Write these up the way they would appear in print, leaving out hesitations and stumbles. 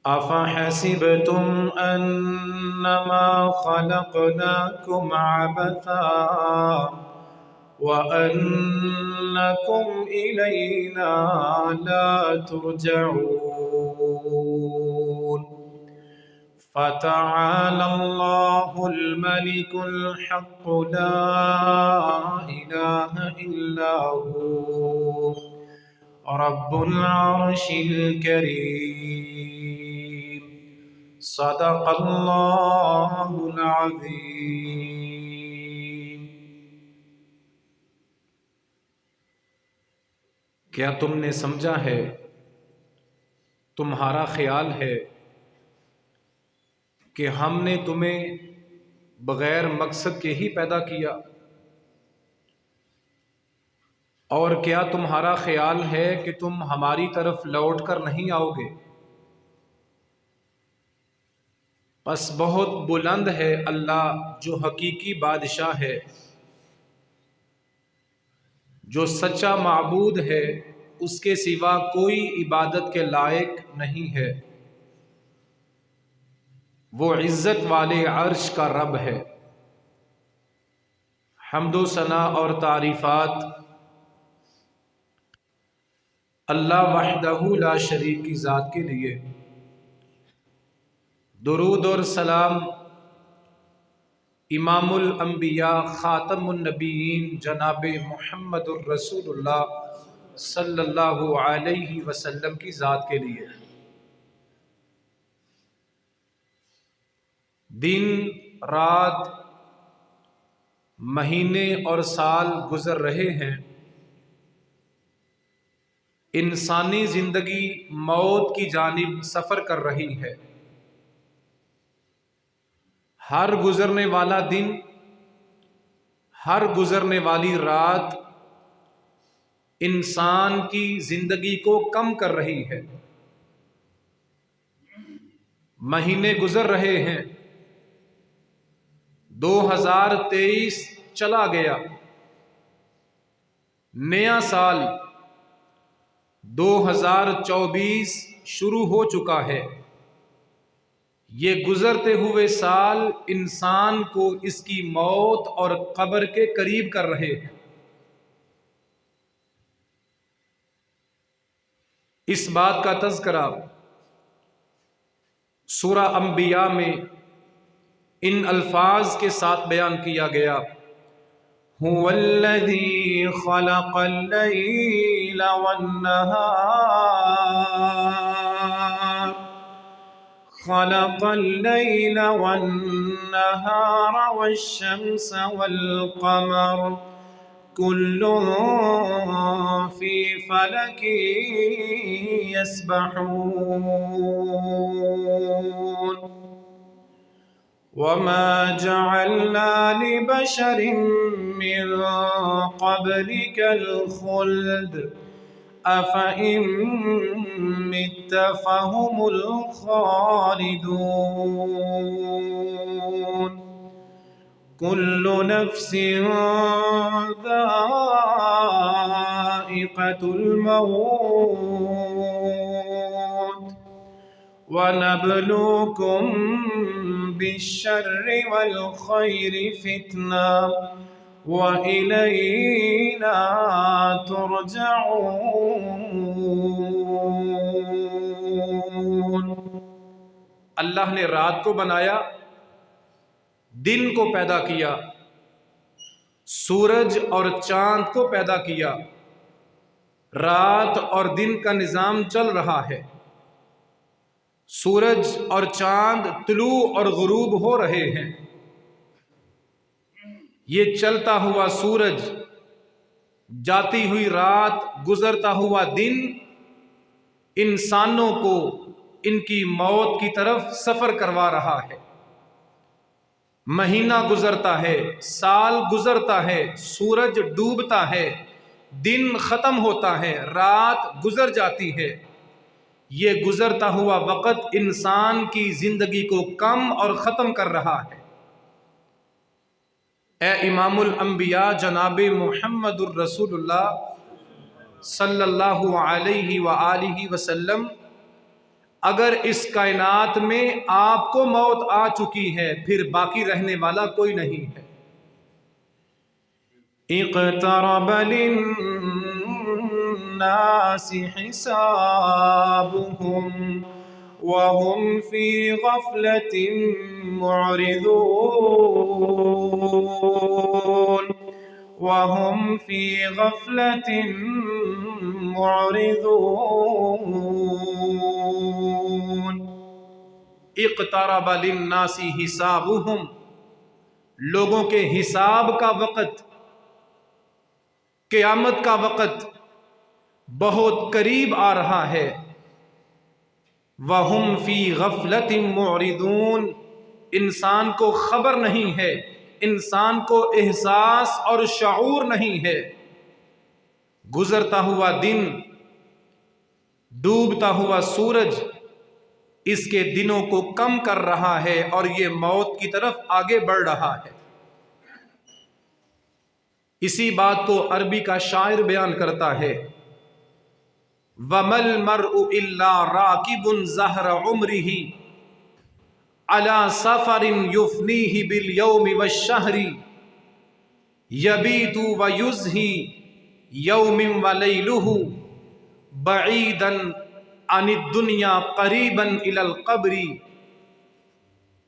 أفحسبتم أنما خلقناكم عبثا وأنكم إلينا لا ترجعون فتعالى الله الملك الحق لا إله إلا هو رب العرش الكريم صدق اللہ العظیم۔ کیا تم نے سمجھا ہے، تمہارا خیال ہے کہ ہم نے تمہیں بغیر مقصد کے ہی پیدا کیا؟ اور کیا تمہارا خیال ہے کہ تم ہماری طرف لوٹ کر نہیں آؤ گے؟ پس بہت بلند ہے اللہ جو حقیقی بادشاہ ہے، جو سچا معبود ہے، اس کے سوا کوئی عبادت کے لائق نہیں ہے، وہ عزت والے عرش کا رب ہے۔ حمد و ثنا اور تعریفات اللہ وحدہ لا شریک کی ذات کے لیے، درود اور سلام امام الانبیاء خاتم النبیین جناب محمد الرسول اللہ صلی اللہ علیہ وسلم کی ذات کے لیے۔ دن رات مہینے اور سال گزر رہے ہیں، انسانی زندگی موت کی جانب سفر کر رہی ہے۔ ہر گزرنے والا دن، ہر گزرنے والی رات انسان کی زندگی کو کم کر رہی ہے۔ مہینے گزر رہے ہیں، 2023 چلا گیا، نیا سال 2024 شروع ہو چکا ہے۔ یہ گزرتے ہوئے سال انسان کو اس کی موت اور قبر کے قریب کر رہے ہیں۔ اس بات کا تذکرہ سورہ انبیاء میں ان الفاظ کے ساتھ بیان کیا گیا: هو الذی خلق اللیل والنہار خلق الليل والنهار والشمس والقمر كل في فلك يسبحون وما جعلنا لبشر من قبلك الخلد أفإن مت فهم الخالدون كل نفس ذائقة الموت ونبلوكم بالشر والخير فتنة وَإِلَيْنَا تُرْجَعُونَ۔ اللہ نے رات کو بنایا، دن کو پیدا کیا، سورج اور چاند کو پیدا کیا۔ رات اور دن کا نظام چل رہا ہے، سورج اور چاند طلوع اور غروب ہو رہے ہیں۔ یہ چلتا ہوا سورج، جاتی ہوئی رات، گزرتا ہوا دن انسانوں کو ان کی موت کی طرف سفر کروا رہا ہے۔ مہینہ گزرتا ہے، سال گزرتا ہے، سورج ڈوبتا ہے، دن ختم ہوتا ہے، رات گزر جاتی ہے۔ یہ گزرتا ہوا وقت انسان کی زندگی کو کم اور ختم کر رہا ہے۔ اے امام الانبیاء جناب محمد الرسول اللہ صلی اللہ علیہ وآلہ وسلم، اگر اس کائنات میں آپ کو موت آ چکی ہے پھر باقی رہنے والا کوئی نہیں ہے۔ اقترب للناس حسابهم وهم في غفلة معرضون وهم في غفلة معرضون۔ اقترب للناس حسابهم، لوگوں کے حساب کا وقت، قیامت کا وقت بہت قریب آ رہا ہے۔ وَهُمْ فِي غَفْلَةٍ مُعْرِضُونَ، انسان کو خبر نہیں ہے، انسان کو احساس اور شعور نہیں ہے۔ گزرتا ہوا دن، ڈوبتا ہوا سورج اس کے دنوں کو کم کر رہا ہے اور یہ موت کی طرف آگے بڑھ رہا ہے۔ اسی بات کو عربی کا شاعر بیان کرتا ہے، وَمَا الْمَرْءُ إِلَّا رَاكِبٌ زَهْرَ عُمْرِهِ عَلَى سَفَرٍ يُفْنِيهِ بِالْيَوْمِ وَالشَّهْرِ يَبِيتُ وَيُزْهِي يَوْمٍ وَلَيْلُهُ بَعِيدًا عَنِ الدُّنْيَا قَرِيبًا إِلَى الْقَبْرِ۔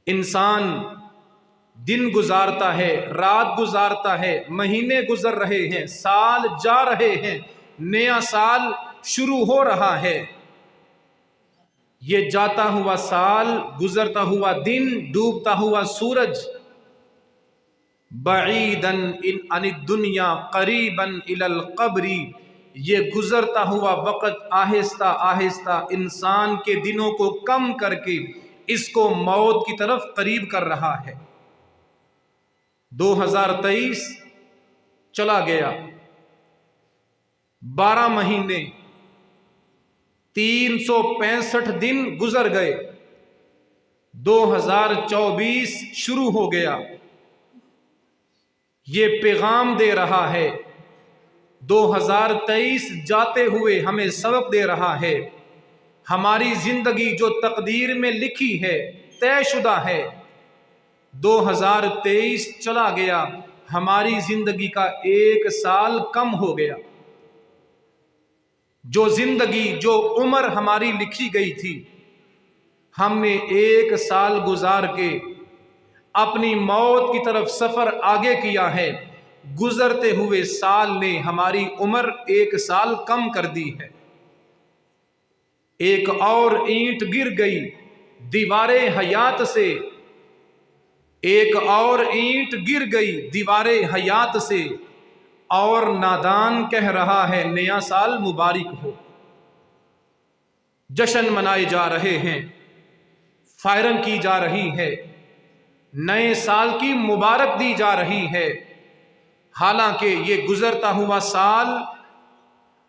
انسان دن گزارتا ہے، رات گزارتا ہے، مہینے گزر رہے ہیں، سال جا رہے ہیں، نیا سال شروع ہو رہا ہے۔ یہ جاتا ہوا سال، گزرتا ہوا دن، ڈوبتا ہوا سورج، بعیداً عن الدنیا قریباً الی القبر، یہ گزرتا ہوا وقت آہستہ آہستہ انسان کے دنوں کو کم کر کے اس کو موت کی طرف قریب کر رہا ہے۔ 2023 چلا گیا، 12 مہینے 365 دن گزر گئے، 2024 شروع ہو گیا۔ یہ پیغام دے رہا ہے، 2023 جاتے ہوئے ہمیں سبق دے رہا ہے، ہماری زندگی جو تقدیر میں لکھی ہے، طے شدہ ہے، 2023 چلا گیا، ہماری زندگی کا 1 سال کم ہو گیا۔ جو زندگی، جو عمر ہماری لکھی گئی تھی، ہم نے 1 سال گزار کے اپنی موت کی طرف سفر آگے کیا ہے۔ گزرتے ہوئے سال نے ہماری عمر 1 سال کم کر دی ہے۔ ایک اور اینٹ گر گئی دیوار حیات سے، ایک اور اینٹ گر گئی دیوار حیات سے، اور نادان کہہ رہا ہے نیا سال مبارک ہو۔ جشن منائے جا رہے ہیں، فائرنگ کی جا رہی ہے، نئے سال کی مبارک دی جا رہی ہے، حالانکہ یہ گزرتا ہوا سال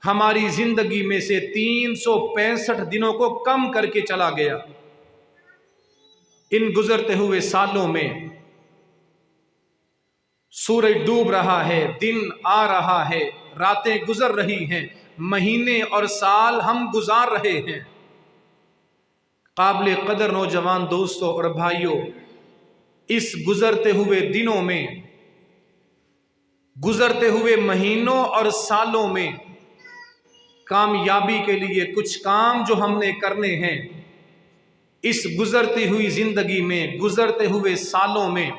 ہماری زندگی میں سے 365 دنوں کو کم کر کے چلا گیا۔ ان گزرتے ہوئے سالوں میں سورج ڈوب رہا ہے، دن آ رہا ہے، راتیں گزر رہی ہیں، مہینے اور سال ہم گزار رہے ہیں۔ قابل قدر نوجوان دوستوں اور بھائیوں، اس گزرتے ہوئے دنوں میں، گزرتے ہوئے مہینوں اور سالوں میں کامیابی کے لیے کچھ کام جو ہم نے کرنے ہیں، اس گزرتی ہوئی زندگی میں، گزرتے ہوئے سالوں میں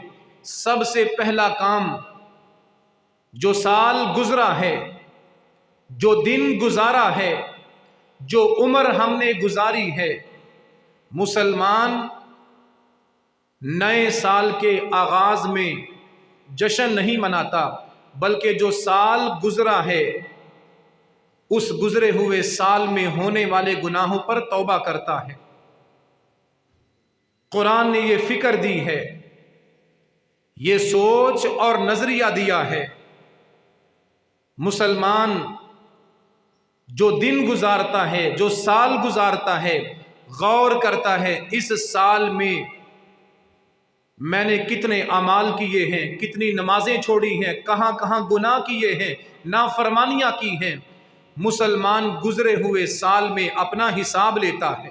سب سے پہلا کام، جو سال گزرا ہے، جو دن گزارا ہے، جو عمر ہم نے گزاری ہے، مسلمان نئے سال کے آغاز میں جشن نہیں مناتا، بلکہ جو سال گزرا ہے اس گزرے ہوئے سال میں ہونے والے گناہوں پر توبہ کرتا ہے۔ قرآن نے یہ فکر دی ہے، یہ سوچ اور نظریہ دیا ہے، مسلمان جو دن گزارتا ہے، جو سال گزارتا ہے، غور کرتا ہے اس سال میں میں نے کتنے اعمال کیے ہیں، کتنی نمازیں چھوڑی ہیں، کہاں کہاں گناہ کیے ہیں، نافرمانیاں کی ہیں۔ مسلمان گزرے ہوئے سال میں اپنا حساب لیتا ہے۔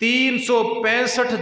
365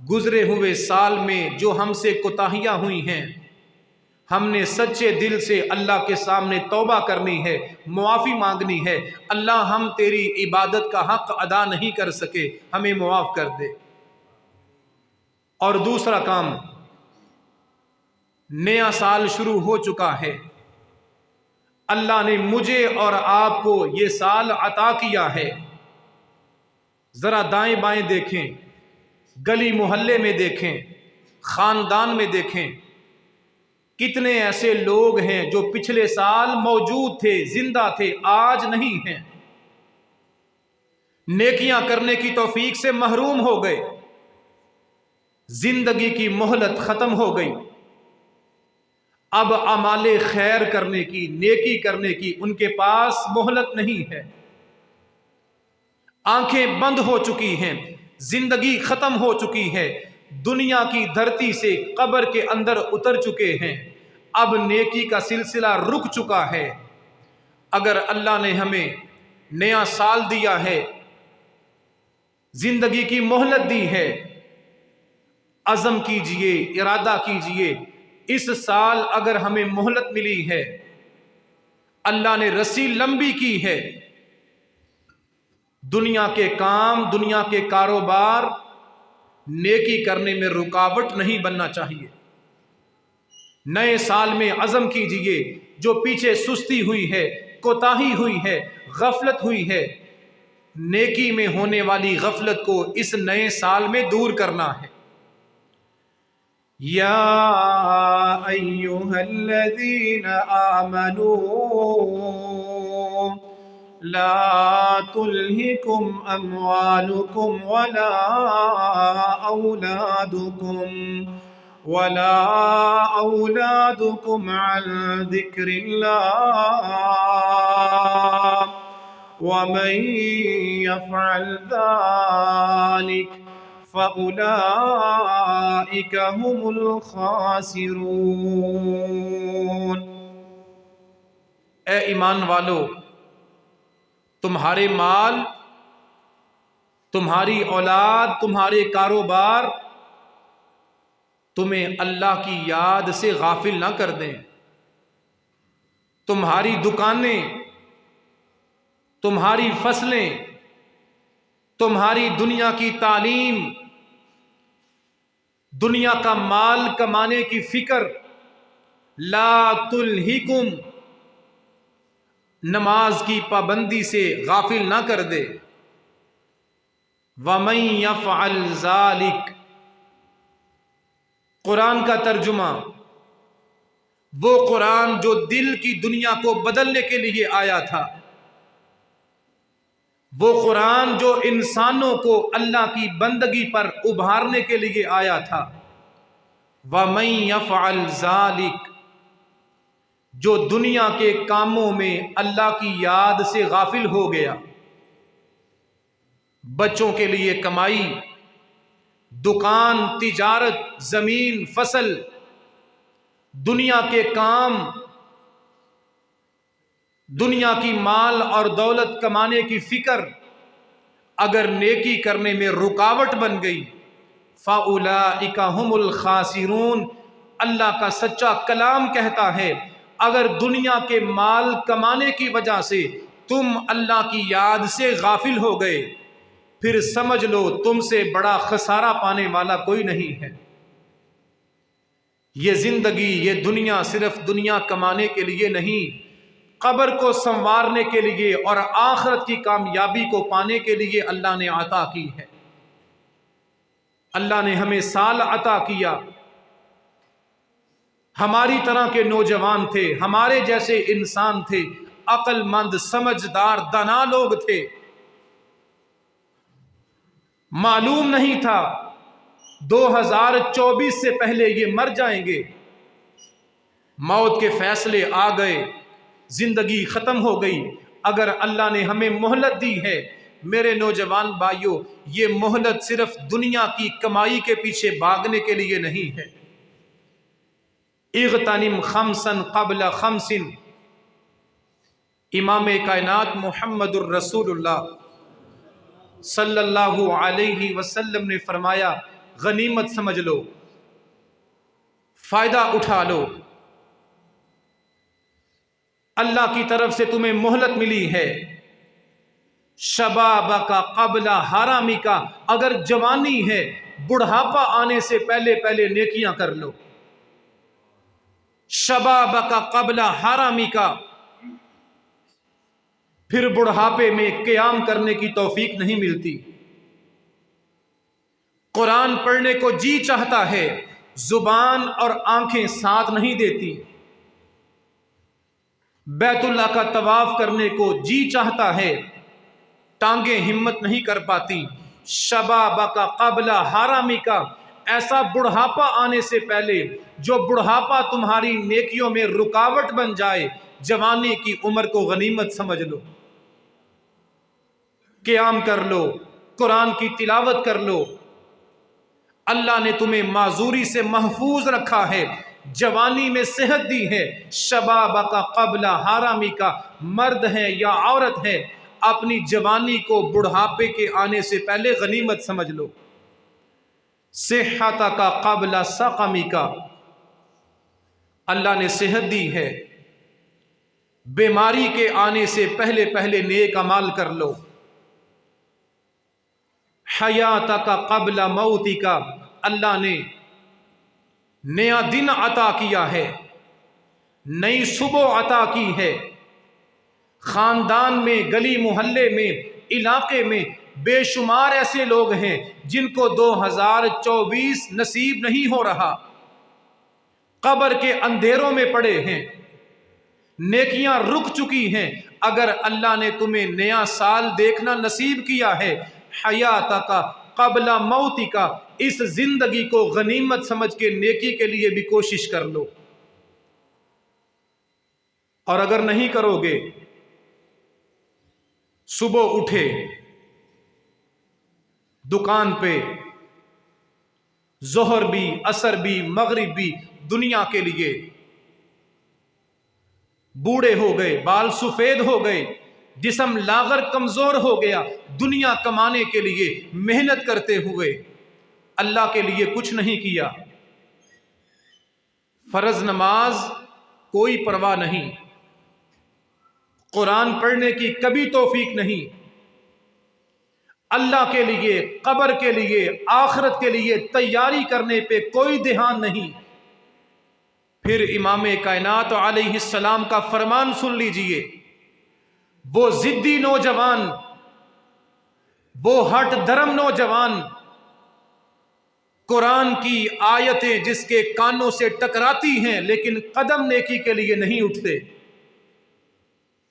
گزرے ہوئے سال میں جو ہم سے کوتاہیاں ہوئی ہیں ہم نے سچے دل سے اللہ کے سامنے توبہ کرنی ہے، معافی مانگنی ہے۔ اللہ ہم تیری عبادت کا حق ادا نہیں کر سکے، ہمیں معاف کر دے۔ اور دوسرا کام، نیا سال شروع ہو چکا ہے، اللہ نے مجھے اور آپ کو یہ سال عطا کیا ہے۔ ذرا دائیں بائیں دیکھیں، گلی محلے میں دیکھیں، خاندان میں دیکھیں، کتنے ایسے لوگ ہیں جو پچھلے سال موجود تھے، زندہ تھے، آج نہیں ہیں، نیکیاں کرنے کی توفیق سے محروم ہو گئے، زندگی کی مہلت ختم ہو گئی، اب اعمال خیر کرنے کی، نیکی کرنے کی ان کے پاس مہلت نہیں ہے، آنکھیں بند ہو چکی ہیں، زندگی ختم ہو چکی ہے، دنیا کی دھرتی سے قبر کے اندر اتر چکے ہیں، اب نیکی کا سلسلہ رک چکا ہے۔ اگر اللہ نے ہمیں نیا سال دیا ہے، زندگی کی مہلت دی ہے، عزم کیجئے، ارادہ کیجئے، اس سال اگر ہمیں مہلت ملی ہے، اللہ نے رسی لمبی کی ہے، دنیا کے کام، دنیا کے کاروبار نیکی کرنے میں رکاوٹ نہیں بننا چاہیے۔ نئے سال میں عزم کیجئے، جو پیچھے سستی ہوئی ہے، کوتاہی ہوئی ہے، غفلت ہوئی ہے، نیکی میں ہونے والی غفلت کو اس نئے سال میں دور کرنا ہے۔ یا ایھا الذین آمنوا لا تلہکم اموالکم ولا اولادکم عن ذکر اللہ ومن یفعل ذلک فأولئک هم الخاسرون۔ اے ایمان والو، تمہارے مال، تمہاری اولاد، تمہارے کاروبار تمہیں اللہ کی یاد سے غافل نہ کر دیں۔ تمہاری دکانیں، تمہاری فصلیں، تمہاری دنیا کی تعلیم، دنیا کا مال کمانے کی فکر لا تلہکم، نماز کی پابندی سے غافل نہ کر دے۔ وَمَن يَفْعَلْ ذَلِكَ، قرآن کا ترجمہ، وہ قرآن جو دل کی دنیا کو بدلنے کے لیے آیا تھا، وہ قرآن جو انسانوں کو اللہ کی بندگی پر ابھارنے کے لیے آیا تھا۔ وَمَن يَفْعَلْ ذَلِكَ، جو دنیا کے کاموں میں اللہ کی یاد سے غافل ہو گیا، بچوں کے لیے کمائی، دکان، تجارت، زمین، فصل، دنیا کے کام، دنیا کی مال اور دولت کمانے کی فکر اگر نیکی کرنے میں رکاوٹ بن گئی، فَأُولَئِكَ هُمُ الْخَاسِرُونَ، اللہ کا سچا کلام کہتا ہے اگر دنیا کے مال کمانے کی وجہ سے تم اللہ کی یاد سے غافل ہو گئے، پھر سمجھ لو تم سے بڑا خسارہ پانے والا کوئی نہیں ہے۔ یہ زندگی، یہ دنیا صرف دنیا کمانے کے لیے نہیں، قبر کو سنوارنے کے لیے اور آخرت کی کامیابی کو پانے کے لیے اللہ نے عطا کی ہے۔ اللہ نے ہمیں سال عطا کیا، ہماری طرح کے نوجوان تھے، ہمارے جیسے انسان تھے، عقل مند، سمجھدار، دانا لوگ تھے، معلوم نہیں تھا 2024 سے پہلے یہ مر جائیں گے، موت کے فیصلے آ گئے، زندگی ختم ہو گئی۔ اگر اللہ نے ہمیں مہلت دی ہے، میرے نوجوان بھائیوں، یہ مہلت صرف دنیا کی کمائی کے پیچھے بھاگنے کے لیے نہیں ہے۔ اغتنم خمسا قبل خمس، امام کائنات محمد الرسول اللہ صلی اللہ علیہ وسلم نے فرمایا، غنیمت سمجھ لو، فائدہ اٹھا لو۔ اللہ کی طرف سے تمہیں مہلت ملی ہے، شبابک قبل حرامک، اگر جوانی ہے بڑھاپا آنے سے پہلے پہلے نیکیاں کر لو۔ شبابک قبل حرامک، پھر بڑھاپے میں قیام کرنے کی توفیق نہیں ملتی۔ قرآن پڑھنے کو جی چاہتا ہے، زبان اور آنکھیں ساتھ نہیں دیتی۔ بیت اللہ کا طواف کرنے کو جی چاہتا ہے، ٹانگیں ہمت نہیں کر پاتی۔ شبابک قبل حرامک، ایسا بڑھاپا آنے سے پہلے جو بڑھاپا تمہاری نیکیوں میں رکاوٹ بن جائے، جوانی کی عمر کو غنیمت سمجھ لو۔ قیام کر لو، قرآن کی تلاوت کر لو۔ اللہ نے تمہیں معذوری سے محفوظ رکھا ہے، جوانی میں صحت دی ہے۔ شبابک قبل حرامک، مرد ہے یا عورت ہے، اپنی جوانی کو بڑھاپے کے آنے سے پہلے غنیمت سمجھ لو۔ صحتک قبل سقمک، اللہ نے صحت دی ہے، بیماری کے آنے سے پہلے پہلے نیک اعمال کر لو۔ حیاتک قبل موتک، اللہ نے نیا دن عطا کیا ہے، نئی صبح عطا کی ہے۔ خاندان میں، گلی محلے میں، علاقے میں بے شمار ایسے لوگ ہیں جن کو 2024 نصیب نہیں ہو رہا، قبر کے اندھیروں میں پڑے ہیں، نیکیاں رک چکی ہیں۔ اگر اللہ نے تمہیں نیا سال دیکھنا نصیب کیا ہے، حیاتک قبل موتک، اس زندگی کو غنیمت سمجھ کے نیکی کے لیے بھی کوشش کر لو۔ اور اگر نہیں کرو گے، صبح اٹھے دکان پہ، ظہر بھی، عصر بھی، مغرب بھی دنیا کے لیے، بوڑھے ہو گئے، بال سفید ہو گئے، جسم لاغر کمزور ہو گیا، دنیا کمانے کے لیے محنت کرتے ہوئے اللہ کے لیے کچھ نہیں کیا۔ فرض نماز کوئی پرواہ نہیں، قرآن پڑھنے کی کبھی توفیق نہیں، اللہ کے لیے، قبر کے لیے، آخرت کے لیے تیاری کرنے پہ کوئی دھیان نہیں۔ پھر امام کائنات علیہ السلام کا فرمان سن لیجئے، وہ ضدی نوجوان، وہ ہٹ دھرم نوجوان، قرآن کی آیتیں جس کے کانوں سے ٹکراتی ہیں لیکن قدم نیکی کے لیے نہیں اٹھتے۔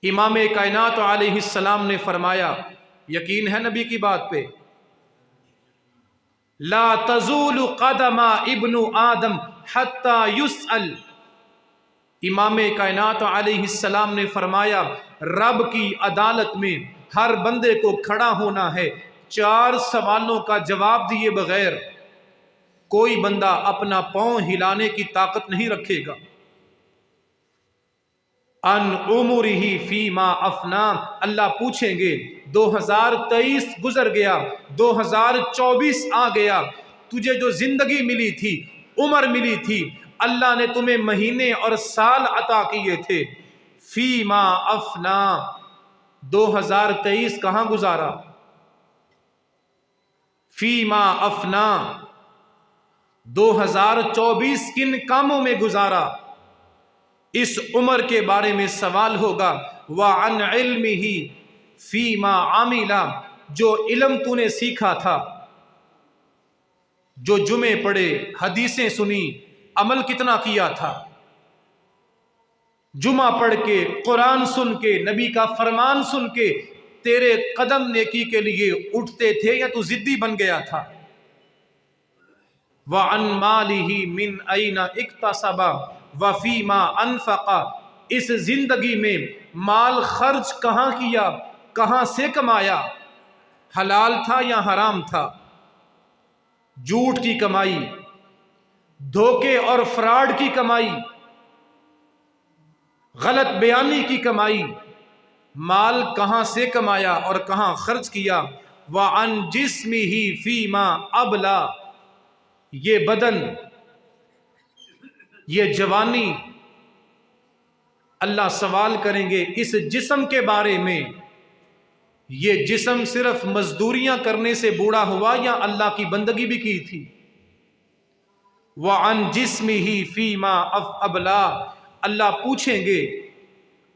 امام کائنات علیہ السلام نے فرمایا، یقین ہے نبی کی بات پہ، لا تزول قدم ابن آدم حتی یسأل، امام کائنات علیہ السلام نے فرمایا رب کی عدالت میں ہر بندے کو کھڑا ہونا ہے، 4 سوالوں کا جواب دیے بغیر کوئی بندہ اپنا پاؤں ہلانے کی طاقت نہیں رکھے گا۔ ان عمرہ فیما افنا، اللہ پوچھیں گے 2023 گزر گیا، 2024 آ گیا، تجھے جو زندگی ملی تھی، عمر ملی تھی، اللہ نے تمہیں مہینے اور سال عطا کیے تھے، فیما افنا، 2023 کہاں گزارا؟ فیما افنا، 2024 کن کاموں میں گزارا؟ اس عمر کے بارے میں سوال ہوگا۔ وَعَنْ عِلْمِهِ فِيمَا عَمِلَ، جو علم تو نے سیکھا تھا، جو جمعے پڑھے، حدیثیں سنی، عمل کتنا کیا تھا؟ جمعہ پڑھ کے، قرآن سن کے، نبی کا فرمان سن کے تیرے قدم نیکی کے لیے اٹھتے تھے یا تو ضدی بن گیا تھا؟ وَعَنْ مَالِهِ مِنْ أَيْنَ اكْتَسَبَ وَفِيمَا أَنْفَقَ، اس زندگی میں مال خرچ کہاں کیا، کہاں سے کمایا، حلال تھا یا حرام تھا؟ جھوٹ کی کمائی، دھوکے اور فراڈ کی کمائی، غلط بیانی کی کمائی، مال کہاں سے کمایا اور کہاں خرچ کیا؟ وَعَنْ جِسْمِهِ فِيمَا أَبْلَى، یہ بدن، یہ جوانی، اللہ سوال کریں گے اس جسم کے بارے میں، یہ جسم صرف مزدوریاں کرنے سے بوڑھا ہوا یا اللہ کی بندگی بھی کی تھی؟ وَعَنْ جِسْمِهِ فِي مَا أَبْلَى، اللہ پوچھیں گے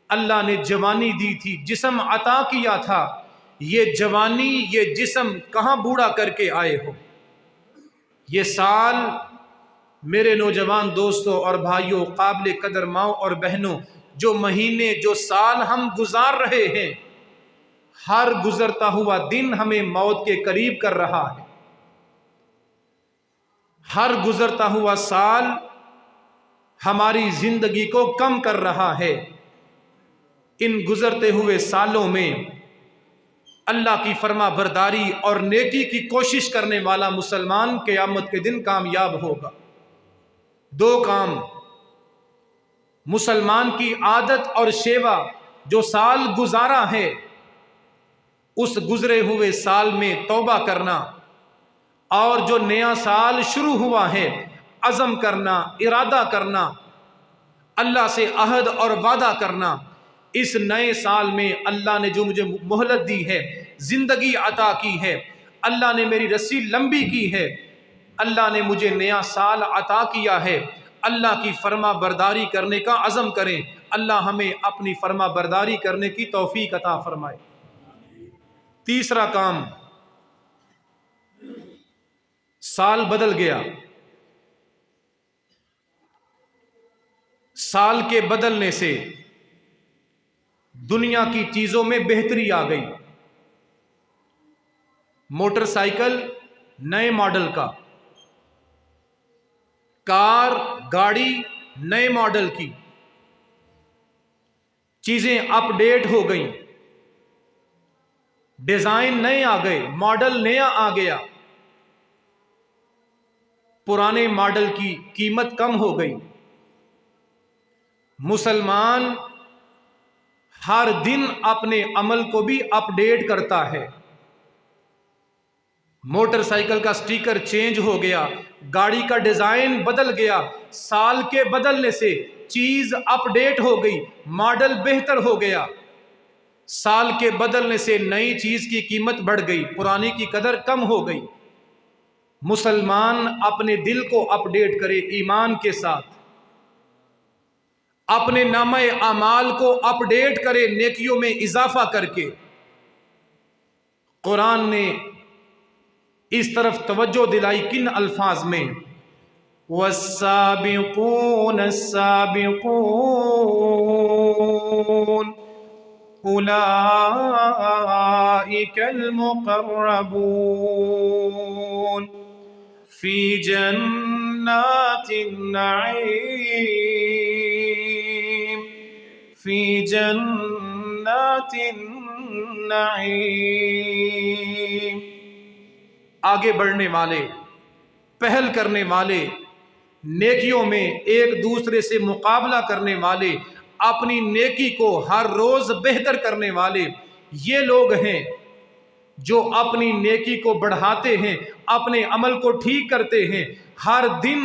اللہ نے جوانی دی تھی، جسم عطا کیا تھا، یہ جوانی، یہ جسم کہاں بوڑھا کر کے آئے ہو؟ یہ سال میرے نوجوان دوستوں اور بھائیوں، قابل قدر ماؤں اور بہنوں، جو مہینے، جو سال ہم گزار رہے ہیں، ہر گزرتا ہوا دن ہمیں موت کے قریب کر رہا ہے، ہر گزرتا ہوا سال ہماری زندگی کو کم کر رہا ہے۔ ان گزرتے ہوئے سالوں میں اللہ کی فرما برداری اور نیکی کی کوشش کرنے والا مسلمان قیامت کے دن کامیاب ہوگا۔ دو کام مسلمان کی عادت اور شیوا، جو سال گزارا ہے اس گزرے ہوئے سال میں توبہ کرنا، اور جو نیا سال شروع ہوا ہے عزم کرنا، ارادہ کرنا، اللہ سے عہد اور وعدہ کرنا، اس نئے سال میں اللہ نے جو مجھے مہلت دی ہے، زندگی عطا کی ہے، اللہ نے میری رسی لمبی کی ہے، اللہ نے مجھے نیا سال عطا کیا ہے، اللہ کی فرما برداری کرنے کا عزم کریں۔ اللہ ہمیں اپنی فرما برداری کرنے کی توفیق عطا فرمائے۔ تیسرا کام، سال بدل گیا، سال کے بدلنے سے دنیا کی چیزوں میں بہتری آ گئی۔ موٹر سائیکل نئے ماڈل کا، کار، گاڑی نئے ماڈل کی، چیزیں اپ ڈیٹ ہو گئیں، ڈیزائن نئے آ گئے، ماڈل نیا آ گیا، پرانے ماڈل کی قیمت کم ہو گئی۔ مسلمان ہر دن اپنے عمل کو بھی اپ ڈیٹ کرتا ہے۔ موٹر سائیکل کا سٹیکر چینج ہو گیا، گاڑی کا ڈیزائن بدل گیا، سال کے بدلنے سے چیز اپ ڈیٹ ہو گئی، ماڈل بہتر ہو گیا، سال کے بدلنے سے نئی چیز کی قیمت بڑھ گئی، پرانی کی قدر کم ہو گئی۔ مسلمان اپنے دل کو اپ ڈیٹ کرے ایمان کے ساتھ، اپنے نامہ اعمال کو اپ ڈیٹ کرے نیکیوں میں اضافہ کر کے۔ قرآن نے اس طرف توجہ دلائی کن الفاظ میں؟ والسابقون السابقون اولئک المقربون فی جنات النعیم، فی جنات النعیم۔ آگے بڑھنے والے، پہل کرنے والے، نیکیوں میں ایک دوسرے سے مقابلہ کرنے والے، اپنی نیکی کو ہر روز بہتر کرنے والے، یہ لوگ ہیں جو اپنی نیکی کو بڑھاتے ہیں، اپنے عمل کو ٹھیک کرتے ہیں، ہر دن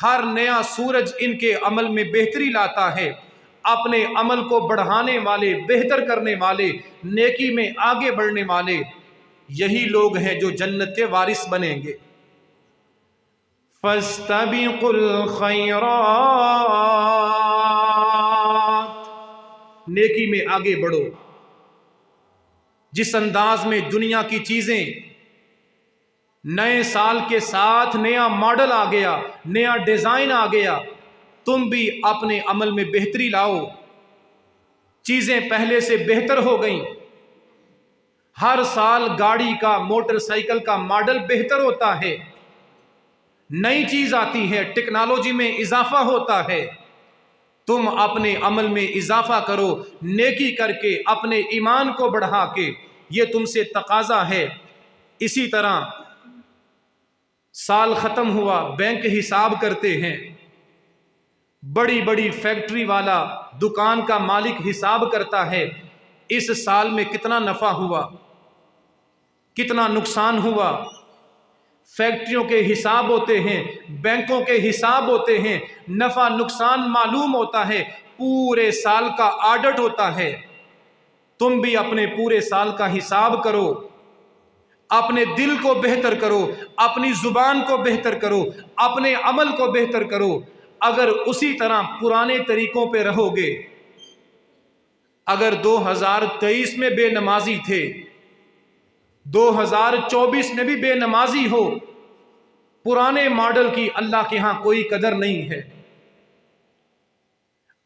ہر نیا سورج ان کے عمل میں بہتری لاتا ہے۔ اپنے عمل کو بڑھانے والے، بہتر کرنے والے، نیکی میں آگے بڑھنے والے، یہی لوگ ہیں جو جنت کے وارث بنیں گے۔ فَاسْتَبِقُوا الْخَيْرَاتِ، نیکی میں آگے بڑھو۔ جس انداز میں دنیا کی چیزیں نئے سال کے ساتھ نیا ماڈل آ گیا، نیا ڈیزائن آ گیا، تم بھی اپنے عمل میں بہتری لاؤ۔ چیزیں پہلے سے بہتر ہو گئیں، ہر سال گاڑی کا، موٹر سائیکل کا ماڈل بہتر ہوتا ہے، نئی چیز آتی ہے، ٹیکنالوجی میں اضافہ ہوتا ہے۔ تم اپنے عمل میں اضافہ کرو، نیکی کر کے، اپنے ایمان کو بڑھا کے، یہ تم سے تقاضا ہے۔ اسی طرح سال ختم ہوا، بینک حساب کرتے ہیں، بڑی بڑی فیکٹری والا، دکان کا مالک حساب کرتا ہے، اس سال میں کتنا نفع ہوا، کتنا نقصان ہوا۔ فیکٹریوں کے حساب ہوتے ہیں، بینکوں کے حساب ہوتے ہیں، نفع نقصان معلوم ہوتا ہے، پورے سال کا آڈٹ ہوتا ہے۔ تم بھی اپنے پورے سال کا حساب کرو، اپنے دل کو بہتر کرو، اپنی زبان کو بہتر کرو، اپنے عمل کو بہتر کرو۔ اگر اسی طرح پرانے طریقوں پہ رہو گے، اگر 2023 میں بے نمازی تھے، 2024 میں بھی بے نمازی ہو، پرانے ماڈل کی اللہ کے ہاں کوئی قدر نہیں ہے۔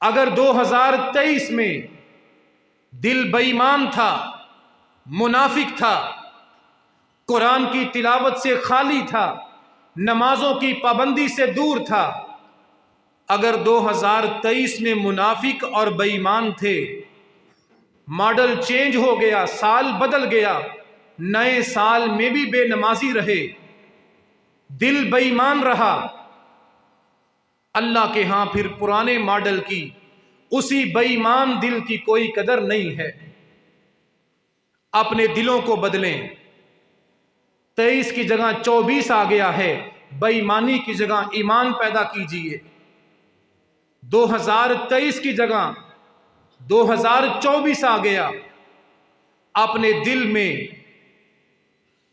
اگر 2023 میں دل بے ایمان تھا، منافق تھا، قرآن کی تلاوت سے خالی تھا، نمازوں کی پابندی سے دور تھا، اگر 2023 میں منافق اور بے ایمان تھے، ماڈل چینج ہو گیا، سال بدل گیا، نئے سال میں بھی بے نمازی رہے، دل بے ایمان رہا، اللہ کے ہاں پھر پرانے ماڈل کی اسی بے ایمان دل کی کوئی قدر نہیں ہے۔ اپنے دلوں کو بدلیں۔ 23 کی جگہ 24 آ گیا ہے، بے ایمانی کی جگہ ایمان پیدا کیجئے۔ 2023 کی جگہ 2024 آ گیا، اپنے دل میں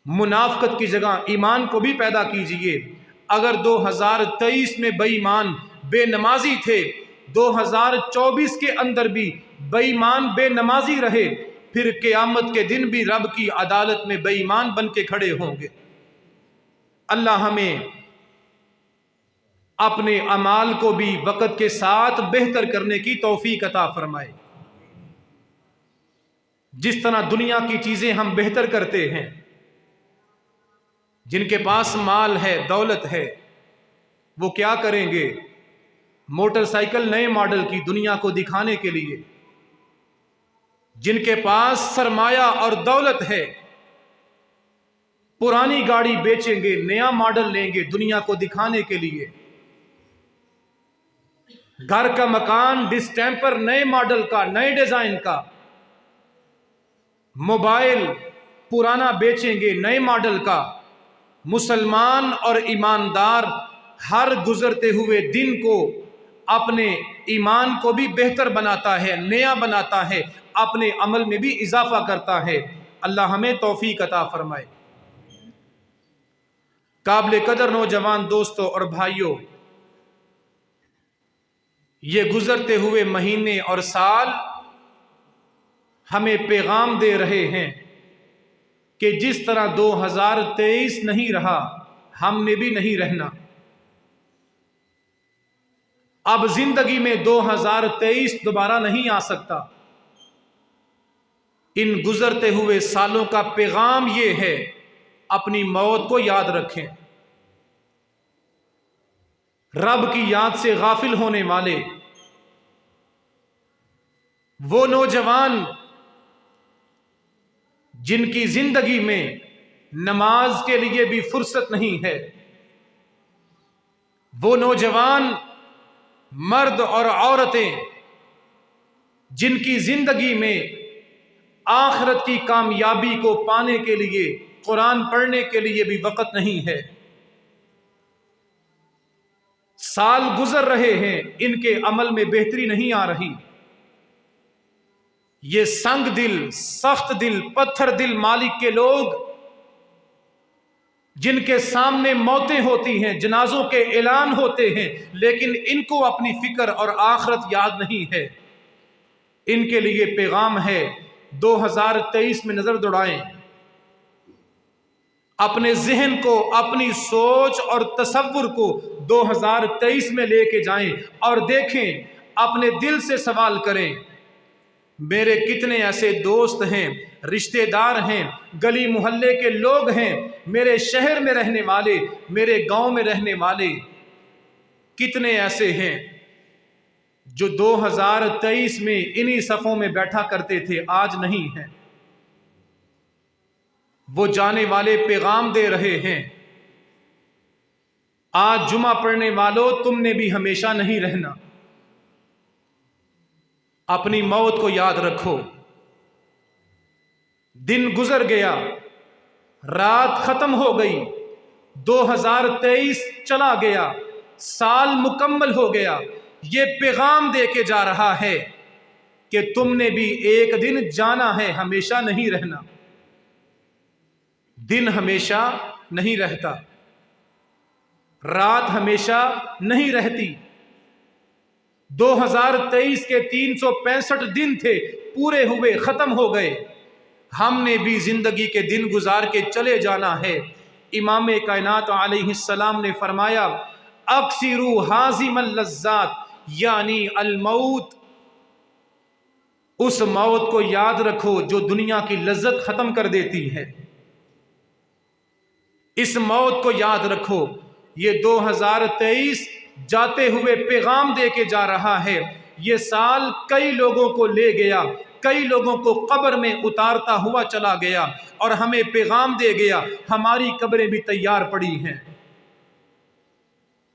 منافقت کی جگہ ایمان کو بھی پیدا کیجئے۔ اگر 2023 میں بے ایمان بے نمازی تھے، 2024 کے اندر بھی بے ایمان بے نمازی رہے، پھر قیامت کے دن بھی رب کی عدالت میں بے ایمان بن کے کھڑے ہوں گے۔ اللہ ہمیں اپنے اعمال کو بھی وقت کے ساتھ بہتر کرنے کی توفیق عطا فرمائے۔ جس طرح دنیا کی چیزیں ہم بہتر کرتے ہیں، جن کے پاس مال ہے، دولت ہے، وہ کیا کریں گے؟ موٹر سائیکل نئے ماڈل کی دنیا کو دکھانے کے لیے۔ جن کے پاس سرمایہ اور دولت ہے، پرانی گاڑی بیچیں گے، نیا ماڈل لیں گے دنیا کو دکھانے کے لیے۔ گھر کا مکان ڈسٹیمپر نئے ماڈل کا، نئے ڈیزائن کا۔ موبائل پرانا بیچیں گے نئے ماڈل کا۔ مسلمان اور ایماندار ہر گزرتے ہوئے دن کو اپنے ایمان کو بھی بہتر بناتا ہے، نیا بناتا ہے، اپنے عمل میں بھی اضافہ کرتا ہے۔ اللہ ہمیں توفیق عطا فرمائے۔ قابل قدر نوجوان دوستوں اور بھائیوں، یہ گزرتے ہوئے مہینے اور سال ہمیں پیغام دے رہے ہیں کہ جس طرح 2023 نہیں رہا، ہم نے بھی نہیں رہنا۔ اب زندگی میں 2023 دوبارہ نہیں آ سکتا۔ ان گزرتے ہوئے سالوں کا پیغام یہ ہے، اپنی موت کو یاد رکھیں۔ رب کی یاد سے غافل ہونے والے وہ نوجوان جن کی زندگی میں نماز کے لیے بھی فرصت نہیں ہے، وہ نوجوان مرد اور عورتیں جن کی زندگی میں آخرت کی کامیابی کو پانے کے لیے، قرآن پڑھنے کے لیے بھی وقت نہیں ہے۔ سال گزر رہے ہیں، ان کے عمل میں بہتری نہیں آ رہی۔ یہ سنگ دل، سخت دل، پتھر دل مالک کے لوگ جن کے سامنے موتیں ہوتی ہیں، جنازوں کے اعلان ہوتے ہیں، لیکن ان کو اپنی فکر اور آخرت یاد نہیں ہے۔ ان کے لیے پیغام ہے، 2023 میں نظر دوڑائیں، اپنے ذہن کو، اپنی سوچ اور تصور کو 2023 میں لے کے جائیں اور دیکھیں، اپنے دل سے سوال کریں، میرے کتنے ایسے دوست ہیں، رشتہ دار ہیں، گلی محلے کے لوگ ہیں، میرے شہر میں رہنے والے، میرے گاؤں میں رہنے والے کتنے ایسے ہیں جو 2023 میں انہی صفوں میں بیٹھا کرتے تھے، آج نہیں ہیں۔ وہ جانے والے پیغام دے رہے ہیں، آج جمعہ پڑھنے والوں تم نے بھی ہمیشہ نہیں رہنا۔ اپنی موت کو یاد رکھو۔ دن گزر گیا، رات ختم ہو گئی، 2023 چلا گیا، سال مکمل ہو گیا، یہ پیغام دے کے جا رہا ہے کہ تم نے بھی ایک دن جانا ہے، ہمیشہ نہیں رہنا۔ دن ہمیشہ نہیں رہتا، رات ہمیشہ نہیں رہتی۔ 2023 کے 365 دن تھے، پورے ہوئے، ختم ہو گئے۔ ہم نے بھی زندگی کے دن گزار کے چلے جانا ہے۔ امام کائنات علیہ السلام نے فرمایا اکثروا حازم اللذات، یعنی الموت، اس موت کو یاد رکھو جو دنیا کی لذت ختم کر دیتی ہے۔ اس موت کو یاد رکھو۔ یہ 2023 جاتے ہوئے پیغام دے کے جا رہا ہے۔ یہ سال کئی لوگوں کو لے گیا، کئی لوگوں کو قبر میں اتارتا ہوا چلا گیا، اور ہمیں پیغام دے گیا ہماری قبریں بھی تیار پڑی ہیں۔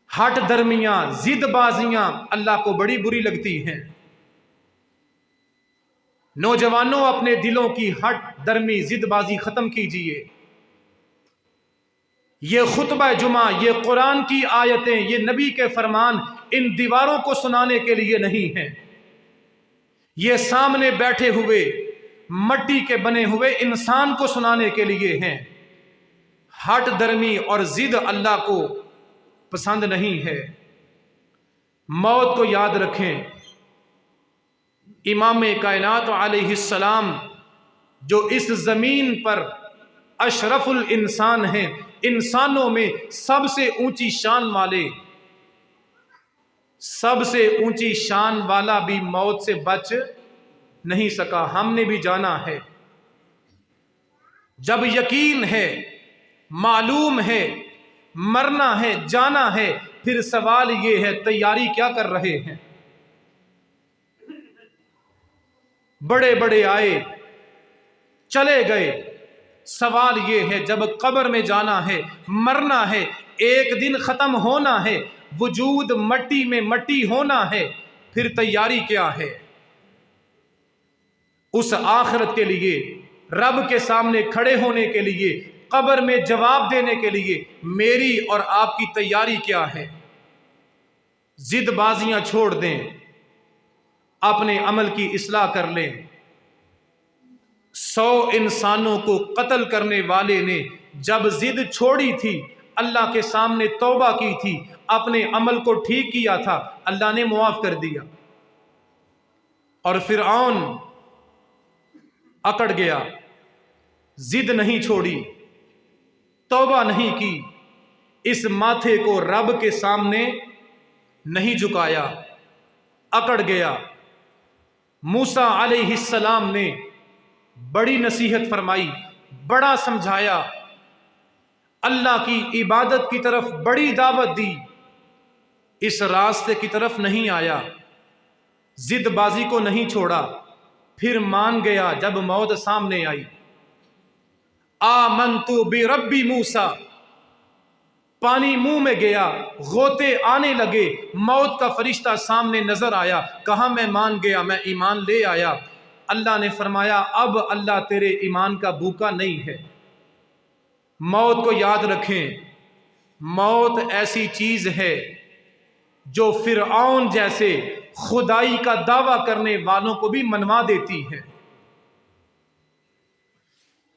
ہٹ درمیاں، ضد بازیاں اللہ کو بڑی بری لگتی ہیں۔ نوجوانوں، اپنے دلوں کی ہٹ درمی، ضد بازی ختم کیجئے۔ یہ خطبہ جمعہ، یہ قرآن کی آیتیں، یہ نبی کے فرمان ان دیواروں کو سنانے کے لیے نہیں ہیں، یہ سامنے بیٹھے ہوئے مٹی کے بنے ہوئے انسان کو سنانے کے لیے ہیں۔ ہٹ درمی اور ضد اللہ کو پسند نہیں ہے۔ موت کو یاد رکھیں۔ امام کائنات علیہ السلام جو اس زمین پر اشرف الانسان ہیں، انسانوں میں سب سے اونچی شان والے، سب سے اونچی شان والا بھی موت سے بچ نہیں سکا۔ ہم نے بھی جانا ہے۔ جب یقین ہے، معلوم ہے، مرنا ہے، جانا ہے، پھر سوال یہ ہے تیاری کیا کر رہے ہیں؟ بڑے بڑے آئے، چلے گئے، سوال یہ ہے جب قبر میں جانا ہے، مرنا ہے، ایک دن ختم ہونا ہے، وجود مٹی میں مٹی ہونا ہے، پھر تیاری کیا ہے؟ اس آخرت کے لیے، رب کے سامنے کھڑے ہونے کے لیے، قبر میں جواب دینے کے لیے میری اور آپ کی تیاری کیا ہے؟ ضد بازیاں چھوڑ دیں، اپنے عمل کی اصلاح کر لیں۔ 100 انسانوں کو قتل کرنے والے نے جب ضد چھوڑی تھی، اللہ کے سامنے توبہ کی تھی، اپنے عمل کو ٹھیک کیا تھا، اللہ نے معاف کر دیا۔ اور فرعون اکڑ گیا، ضد نہیں چھوڑی، توبہ نہیں کی، اس ماتھے کو رب کے سامنے نہیں جھکایا، اکڑ گیا۔ موسیٰ علیہ السلام نے بڑی نصیحت فرمائی، بڑا سمجھایا، اللہ کی عبادت کی طرف بڑی دعوت دی، اس راستے کی طرف نہیں آیا، ضد بازی کو نہیں چھوڑا، پھر مان گیا جب موت سامنے آئی۔ آمنت بربی موسیٰ، پانی منہ میں گیا، غوطے آنے لگے، موت کا فرشتہ سامنے نظر آیا، کہا میں مان گیا، میں ایمان لے آیا۔ اللہ نے فرمایا اب اللہ تیرے ایمان کا بھوکا نہیں ہے۔ موت کو یاد رکھیں، موت ایسی چیز ہے جو فرعون جیسے خدائی کا دعویٰ کرنے والوں کو بھی منوا دیتی ہے،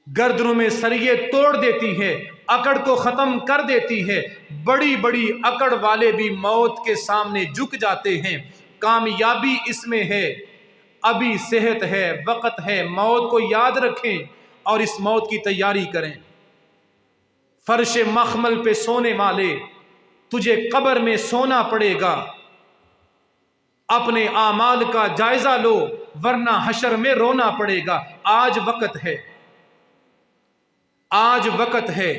گردنوں میں سریے توڑ دیتی ہے، اکڑ کو ختم کر دیتی ہے۔ بڑی بڑی اکڑ والے بھی موت کے سامنے جھک جاتے ہیں۔ کامیابی اس میں ہے، ابھی صحت ہے، وقت ہے، موت کو یاد رکھیں اور اس موت کی تیاری کریں۔ فرش مخمل پہ سونے والے، تجھے قبر میں سونا پڑے گا، اپنے اعمال کا جائزہ لو ورنہ حشر میں رونا پڑے گا۔ آج وقت ہے، آج وقت ہے۔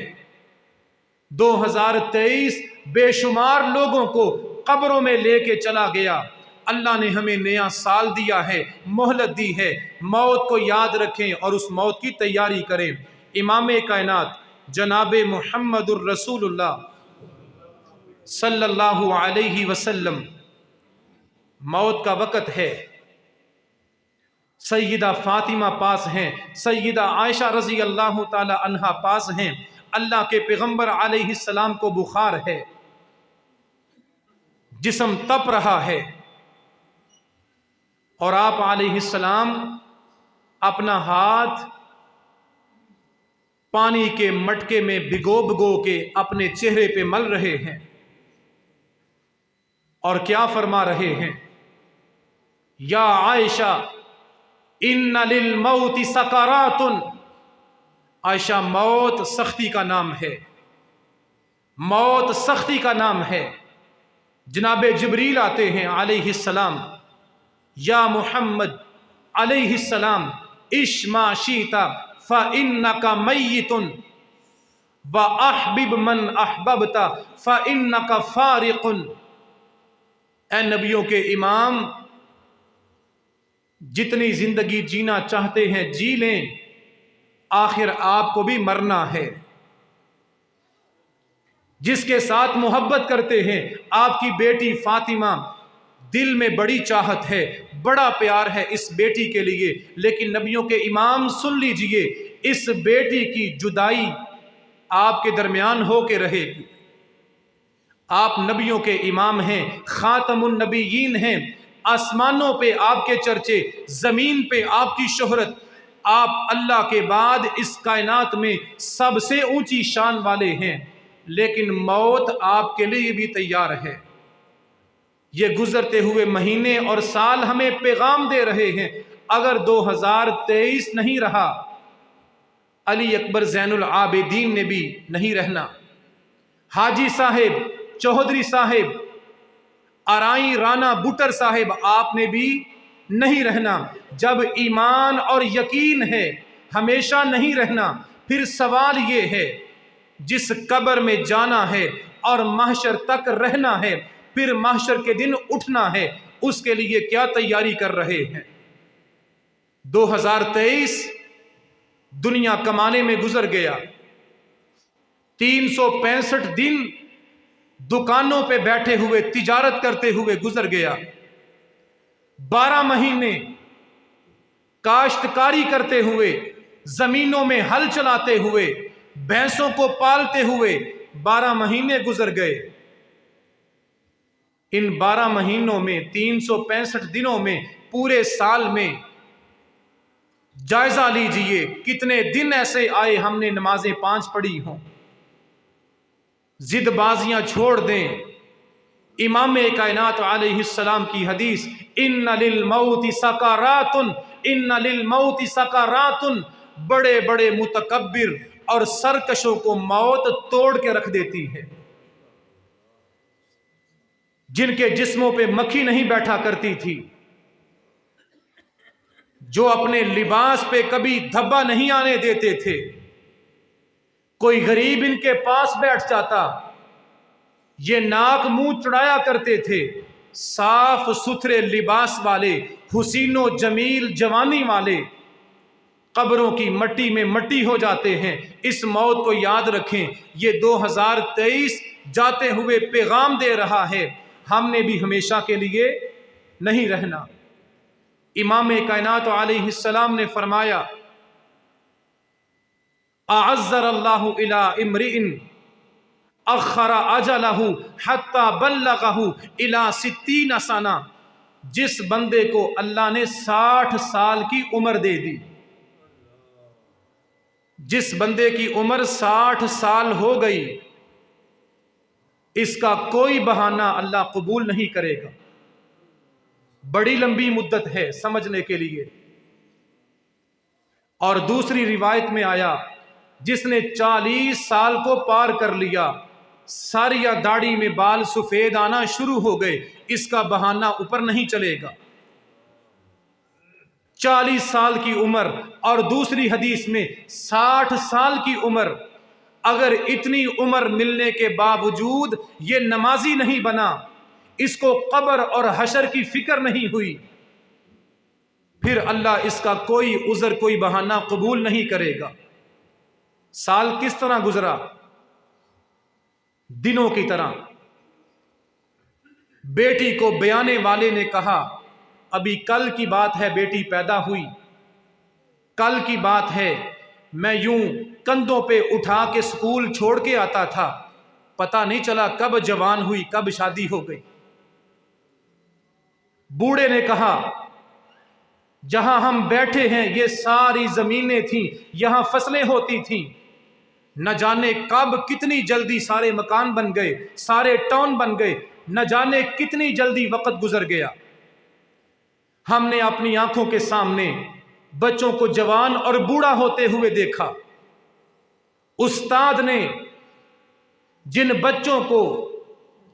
2023 بے شمار لوگوں کو قبروں میں لے کے چلا گیا۔ اللہ نے ہمیں نیا سال دیا ہے، مہلت دی ہے، موت کو یاد رکھیں اور اس موت کی تیاری کریں۔ امام کائنات جناب محمد الرسول اللہ صلی اللہ علیہ وسلم، موت کا وقت ہے، سیدہ فاطمہ پاس ہیں، سیدہ عائشہ رضی اللہ تعالی عنہا پاس ہیں، اللہ کے پیغمبر علیہ السلام کو بخار ہے، جسم تپ رہا ہے، اور آپ علیہ السلام اپنا ہاتھ پانی کے مٹکے میں بھگو کے اپنے چہرے پہ مل رہے ہیں، اور کیا فرما رہے ہیں؟ یا عائشہ ان للموت سکرات، عائشہ موت سختی کا نام ہے، موت سختی کا نام ہے۔ جناب جبریل آتے ہیں علیہ السلام، یا محمد علیہ السلام عش ما شئت فإنک میت وأحبب من احببت فإنک فارق۔ اے نبیوں کے امام، جتنی زندگی جینا چاہتے ہیں جی لیں، آخر آپ کو بھی مرنا ہے۔ جس کے ساتھ محبت کرتے ہیں، آپ کی بیٹی فاطمہ، دل میں بڑی چاہت ہے، بڑا پیار ہے اس بیٹی کے لیے، لیکن نبیوں کے امام سن لیجئے، اس بیٹی کی جدائی آپ کے درمیان ہو کے رہے گی۔ آپ نبیوں کے امام ہیں، خاتم النبیین ہیں، آسمانوں پہ آپ کے چرچے، زمین پہ آپ کی شہرت، آپ اللہ کے بعد اس کائنات میں سب سے اونچی شان والے ہیں، لیکن موت آپ کے لیے بھی تیار ہے۔ یہ گزرتے ہوئے مہینے اور سال ہمیں پیغام دے رہے ہیں، اگر 2023 نہیں رہا، علی اکبر زین العابدین نے بھی نہیں رہنا، حاجی صاحب، چودھری صاحب، ارائی رانا بٹر صاحب، آپ نے بھی نہیں رہنا۔ جب ایمان اور یقین ہے ہمیشہ نہیں رہنا، پھر سوال یہ ہے، جس قبر میں جانا ہے اور محشر تک رہنا ہے، پھر محشر کے دن اٹھنا ہے، اس کے لیے کیا تیاری کر رہے ہیں؟ 2023 دنیا کمانے میں گزر گیا، 365 دن دکانوں پہ بیٹھے ہوئے تجارت کرتے ہوئے گزر گیا، 12 مہینے کاشتکاری کرتے ہوئے، زمینوں میں ہل چلاتے ہوئے، بھینسوں کو پالتے ہوئے 12 مہینے گزر گئے۔ ان 12 مہینوں میں، 365 دنوں میں، پورے سال میں جائزہ لیجئے کتنے دن ایسے آئے ہم نے نمازیں 5 پڑھی ہوں۔ ضد بازیاں چھوڑ دیں، امام کائنات علیہ السلام کی حدیث، ان للموت سکرات، ان للموت سکرات، بڑے بڑے متکبر اور سرکشوں کو موت توڑ کے رکھ دیتی ہے، جن کے جسموں پہ مکھی نہیں بیٹھا کرتی تھی، جو اپنے لباس پہ کبھی دھبا نہیں آنے دیتے تھے، کوئی غریب ان کے پاس بیٹھ جاتا، یہ ناک منہ چڑھایا کرتے تھے، صاف ستھرے لباس والے، حسین و جمیل جوانی والے، قبروں کی مٹی میں مٹی ہو جاتے ہیں۔ اس موت کو یاد رکھیں، یہ 2023 جاتے ہوئے پیغام دے رہا ہے، ہم نے بھی ہمیشہ کے لیے نہیں رہنا۔ امام کائنات علیہ السلام نے فرمایا، اعذر اللہ الی امرئ اخر اجلہ حتی بلغہ الی 60 سنہ، جس بندے کو اللہ نے 60 سال کی عمر دے دی، جس بندے کی عمر 60 سال ہو گئی، اس کا کوئی بہانہ اللہ قبول نہیں کرے گا۔ بڑی لمبی مدت ہے سمجھنے کے لیے۔ اور دوسری روایت میں آیا، جس نے 40 سال کو پار کر لیا، ساری داڑھی میں بال سفید آنا شروع ہو گئے، اس کا بہانہ اوپر نہیں چلے گا۔ 40 سال کی عمر، اور دوسری حدیث میں 60 سال کی عمر، اگر اتنی عمر ملنے کے باوجود یہ نمازی نہیں بنا، اس کو قبر اور حشر کی فکر نہیں ہوئی، پھر اللہ اس کا کوئی عذر، کوئی بہانہ قبول نہیں کرے گا۔ سال کس طرح گزرا؟ دنوں کی طرح۔ بیٹی کو بیانے والے نے کہا، ابھی کل کی بات ہے بیٹی پیدا ہوئی، کل کی بات ہے، میں یوں کندھوں پہ اٹھا کے اسکول چھوڑ کے آتا تھا، پتہ نہیں چلا کب جوان ہوئی، کب شادی ہو گئی۔ بوڑھے نے کہا جہاں ہم بیٹھے ہیں یہ ساری زمینیں تھیں، یہاں فصلیں ہوتی تھیں، نہ جانے کب کتنی جلدی سارے مکان بن گئے، سارے ٹاؤن بن گئے، نہ جانے کتنی جلدی وقت گزر گیا۔ ہم نے اپنی آنکھوں کے سامنے بچوں کو جوان اور بوڑھا ہوتے ہوئے دیکھا۔ استاد نے جن بچوں کو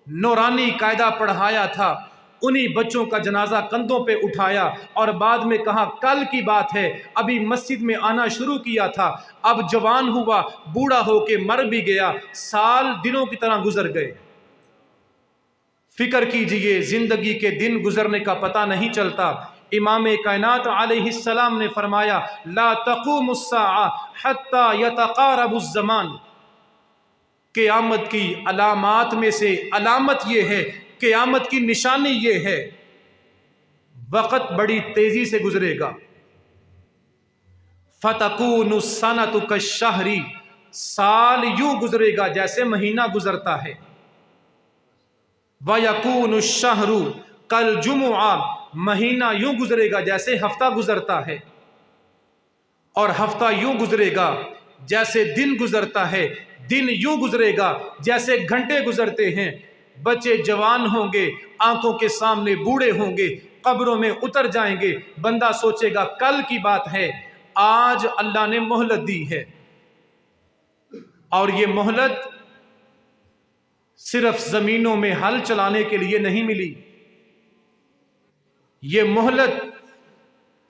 نورانی قاعدہ پڑھایا تھا انہی بچوں کا جنازہ کندھوں پہ اٹھایا اور بعد میں کہا کل کی بات ہے، ابھی مسجد میں آنا شروع کیا تھا، اب جوان ہوا، بوڑھا ہو کے مر بھی گیا، سال دنوں کی طرح گزر گئے۔ فکر کیجئے، زندگی کے دن گزرنے کا پتہ نہیں چلتا۔ امام کائنات علیہ السلام نے فرمایا لا تقوم الساعہ حتی یتقارب الزمان، قیامت کی علامات میں سے علامت یہ ہے، قیامت کی نشانی یہ ہے، وقت بڑی تیزی سے گزرے گا۔ فتکون السنۃ کالشہر، سال یوں گزرے گا جیسے مہینہ گزرتا ہے۔ وَيَكُونُ الشَّهْرُ كَالْجُمُعَةِ، مہینہ یوں گزرے گا جیسے ہفتہ گزرتا ہے، اور ہفتہ یوں گزرے گا جیسے دن گزرتا ہے، دن یوں گزرے گا جیسے گھنٹے گزرتے ہیں۔ بچے جوان ہوں گے، آنکھوں کے سامنے بوڑھے ہوں گے، قبروں میں اتر جائیں گے، بندہ سوچے گا کل کی بات ہے، آج اللہ نے مہلت دی ہے۔ اور یہ مہلت صرف زمینوں میں ہل چلانے کے لیے نہیں ملی، یہ مہلت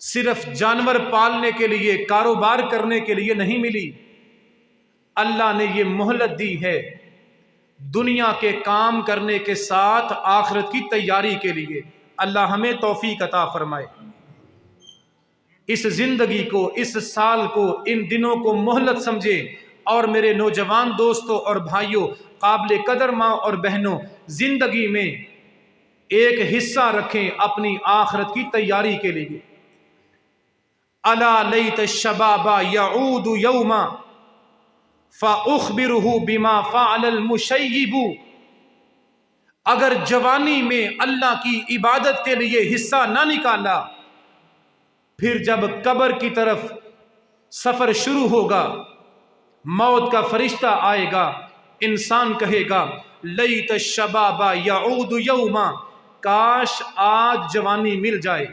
صرف جانور پالنے کے لیے، کاروبار کرنے کے لیے نہیں ملی، اللہ نے یہ مہلت دی ہے دنیا کے کام کرنے کے ساتھ آخرت کی تیاری کے لیے۔ اللہ ہمیں توفیق عطا فرمائے۔ اس زندگی کو، اس سال کو، ان دنوں کو مہلت سمجھے، اور میرے نوجوان دوستوں اور بھائیوں، قابل قدر ماں اور بہنوں، زندگی میں ایک حصہ رکھیں اپنی آخرت کی تیاری کے لیے۔ الا لیت الشباب یعود یوما فاخبرہ بما فعل المشیب، اگر جوانی میں اللہ کی عبادت کے لیے حصہ نہ نکالا، پھر جب قبر کی طرف سفر شروع ہوگا، موت کا فرشتہ آئے گا، انسان کہے گا لیت الشباب یعود یوما، کاش آج جوانی مل جائے۔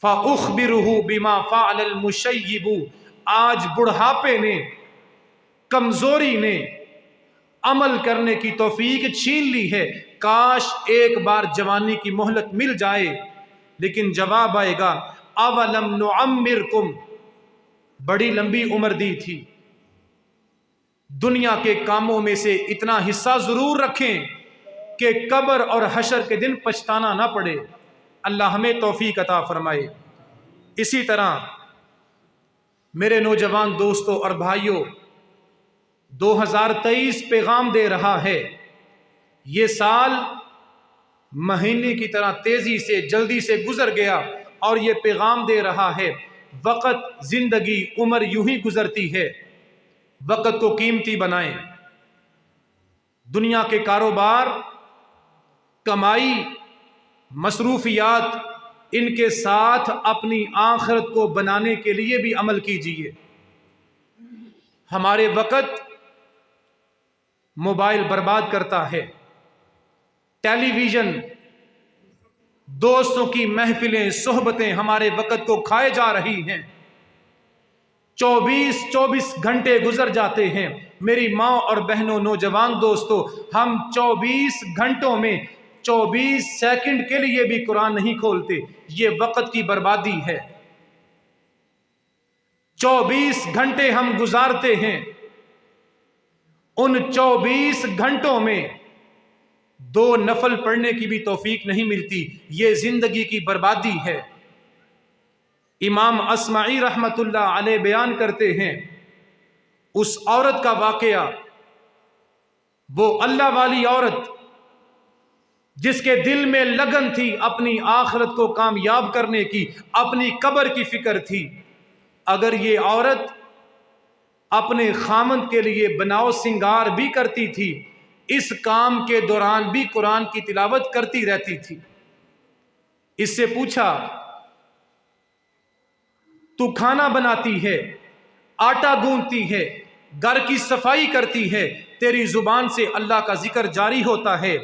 فاخبرہ بما فعل المشیب، آج بڑھاپے نے، کمزوری نے عمل کرنے کی توفیق چھین لی ہے، کاش ایک بار جوانی کی مہلت مل جائے۔ لیکن جواب آئے گا اولم نعمرکم، بڑی لمبی عمر دی تھی، دنیا کے کاموں میں سے اتنا حصہ ضرور رکھیں کہ قبر اور حشر کے دن پچھتانا نہ پڑے۔ اللہ ہمیں توفیق عطا فرمائے۔ اسی طرح میرے نوجوان دوستوں اور بھائیوں، 2023 پیغام دے رہا ہے، یہ سال مہینے کی طرح تیزی سے، جلدی سے گزر گیا، اور یہ پیغام دے رہا ہے وقت، زندگی، عمر یوں ہی گزرتی ہے، وقت کو قیمتی بنائیں۔ دنیا کے کاروبار، کمائی، مصروفیات، ان کے ساتھ اپنی آخرت کو بنانے کے لیے بھی عمل کیجیے۔ ہمارے وقت موبائل برباد کرتا ہے، ٹیلی ویژن، دوستوں کی محفلیں، صحبتیں ہمارے وقت کو کھائے جا رہی ہیں۔ 24 گھنٹے گزر جاتے ہیں۔ میری ماں اور بہنوں، نوجوان دوستوں، ہم 24 گھنٹوں میں 24 سیکنڈ کے لیے بھی قرآن نہیں کھولتے، یہ وقت کی بربادی ہے۔ 24 گھنٹے ہم گزارتے ہیں، ان 24 گھنٹوں میں 2 نفل پڑھنے کی بھی توفیق نہیں ملتی، یہ زندگی کی بربادی ہے۔ امام اصمعی رحمت اللہ علیہ بیان کرتے ہیں، اس عورت کا واقعہ، وہ اللہ والی عورت جس کے دل میں لگن تھی اپنی آخرت کو کامیاب کرنے کی، اپنی قبر کی فکر تھی، اگر یہ عورت اپنے خامند کے لیے بناؤ سنگار بھی کرتی تھی، اس کام کے دوران بھی قرآن کی تلاوت کرتی رہتی تھی۔ اس سے پوچھا تو کھانا بناتی ہے، آٹا گوندتی ہے، گھر کی صفائی کرتی ہے، تیری زبان سے اللہ کا ذکر جاری ہوتا ہے۔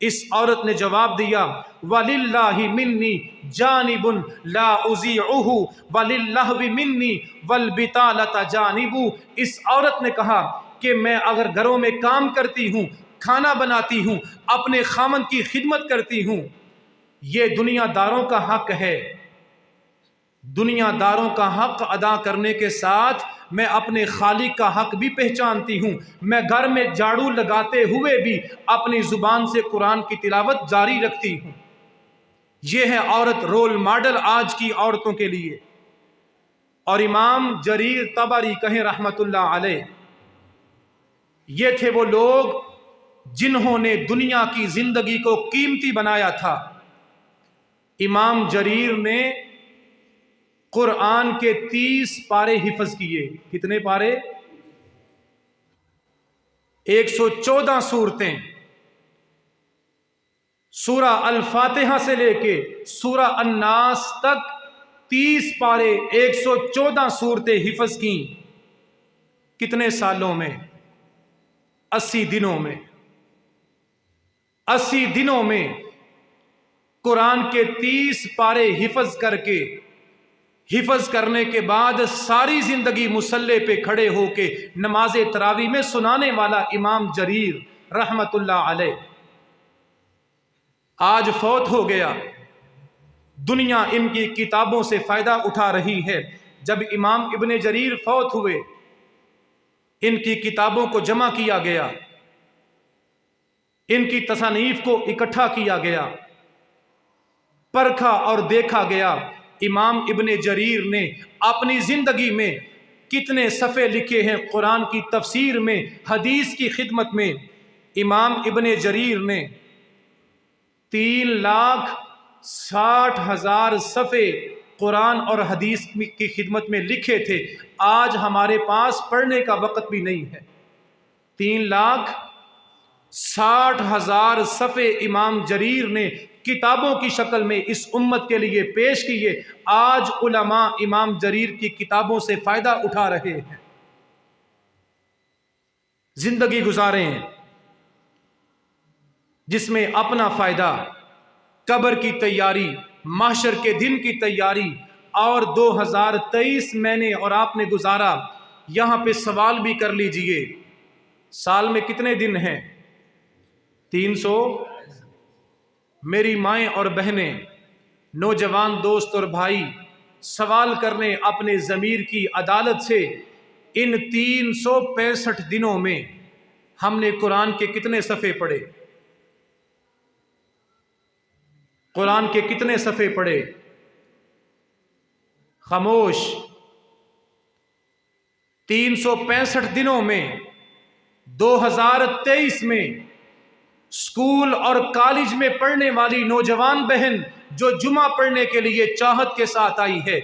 اس عورت نے جواب دیا وَلِلَّهِ مِنِّي جَانِبٌ لَا أُضِيعُهُ وَلِلَّهْوِ مِنِّي وَالْبِطَالَةَ جَانِبُ۔ اس عورت نے کہا کہ میں اگر گھروں میں کام کرتی ہوں، کھانا بناتی ہوں، اپنے خامند کی خدمت کرتی ہوں، یہ دنیا داروں کا حق ہے، دنیا داروں کا حق ادا کرنے کے ساتھ میں اپنے خالق کا حق بھی پہچانتی ہوں۔ میں گھر میں جھاڑو لگاتے ہوئے بھی اپنی زبان سے قرآن کی تلاوت جاری رکھتی ہوں۔ یہ ہے عورت رول ماڈل آج کی عورتوں کے لیے۔ اور امام جریر طبری کہیں رحمت اللہ علیہ، یہ تھے وہ لوگ جنہوں نے دنیا کی زندگی کو قیمتی بنایا تھا۔ امام جریر نے قرآن کے 30 پارے حفظ کیے۔ کتنے پارے؟ 114 سورتیں، سورہ الفاتحہ سے لے کے سورہ الناس تک 30 پارے 114 سورتیں حفظ کیں۔ کتنے سالوں میں؟ 80 دنوں میں۔ 80 دنوں میں قرآن کے 30 پارے حفظ کر کے، حفظ کرنے کے بعد ساری زندگی مصلی پہ کھڑے ہو کے نماز تراویح میں سنانے والا امام جریر رحمت اللہ علیہ آج فوت ہو گیا۔ دنیا ان کی کتابوں سے فائدہ اٹھا رہی ہے۔ جب امام ابن جریر فوت ہوئے، ان کی کتابوں کو جمع کیا گیا، ان کی تصانیف کو اکٹھا کیا گیا، پرکھا اور دیکھا گیا امام ابن جریر نے اپنی زندگی میں کتنے صفحے لکھے ہیں قرآن کی تفسیر میں، حدیث کی خدمت میں۔ امام ابن جریر نے 3,60,000 صفحے قرآن اور حدیث کی خدمت میں لکھے تھے۔ آج ہمارے پاس پڑھنے کا وقت بھی نہیں ہے۔ 3,60,000 صفحے امام جریر نے کتابوں کی شکل میں اس امت کے لیے پیش کیے۔ آج علماء امام جریر کی کتابوں سے فائدہ اٹھا رہے ہیں، زندگی گزارے ہیں جس میں اپنا فائدہ، قبر کی تیاری، محشر کے دن کی تیاری، اور 2023 میں نے اور آپ نے گزارا۔ یہاں پہ سوال بھی کر لیجئے، سال میں کتنے دن ہیں؟ 300۔ میری مائیں اور بہنیں، نوجوان دوست اور بھائی، سوال کرنے اپنے ضمیر کی عدالت سے، ان 365 دنوں میں ہم نے قرآن کے کتنے صفحے پڑھے؟ قرآن کے کتنے صفحے پڑھے؟ خاموش۔ 365 دنوں میں 2023 میں اسکول اور کالج میں پڑھنے والی نوجوان بہن جو جمعہ پڑھنے کے لیے چاہت کے ساتھ آئی ہے،